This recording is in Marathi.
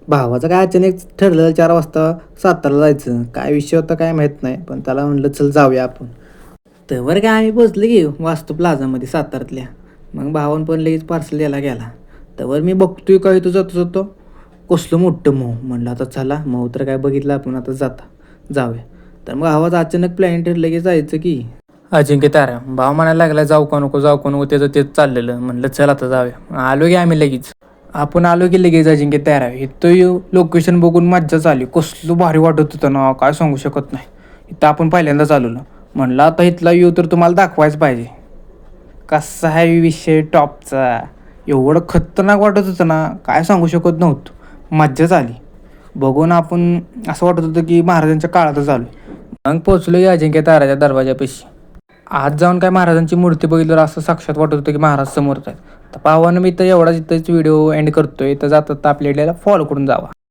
भावाचं काय अचानक ठरलं 4 वाजता सातारला जायचं. काय विषय होता काय माहीत नाही. पण त्याला म्हटलं चल जाऊया आपण. तर काय आम्ही पोहोचलो की वास्तू प्लाझामध्ये साताऱ्यातल्या. मग भावानं पण लगेच पार्सल द्यायला गेला. तर मी बघतोय काय इथं जातो जातो कसलं मोठं मऊ. म्हणलं आता चला मऊ तर काय बघितलं आपण आता जाऊया. तर मग भावाचं अचानक प्लॅन ठरलं की जायचं की अजिंक्य तारा. भाव म्हणायला लागला जाऊ का नको जाऊ का नको त्याचं तेच चाललेलं. म्हणलं चल आता जाऊया. आलो की आम्ही लगेच. आपण आलो की लगेच अजिंक्य तयार आहे. इथं लोकेशन बघून मज्जाच आली. कसलं भारी वाटत होतं ना काय सांगू शकत नाही. इथं आपण पहिल्यांदाच आलेलो. म्हणलं आता इथला व्ह्यू तर तुम्हाला दाखवायच पाहिजे. कसा आहे विषय टॉपचा. एवढं खतरनाक वाटत होतं ना काय सांगू शकत नव्हतं. मज्जाच आली. बघून आपण असं वाटत होतं की महाराजांच्या काळातच आलो. मग पोचलो की अजिंक्य ताराच्या दरवाजापाशी. आज जाऊन काय महाराजांची मूर्ती बघितल्यावर असं साक्षात वाटत होतं की महाराज समोरच आहेत. तर पावानं मी तर एवढाच इथंच व्हिडिओ एंड करतोय. तर जातात आपल्या फॉलो करून जावा.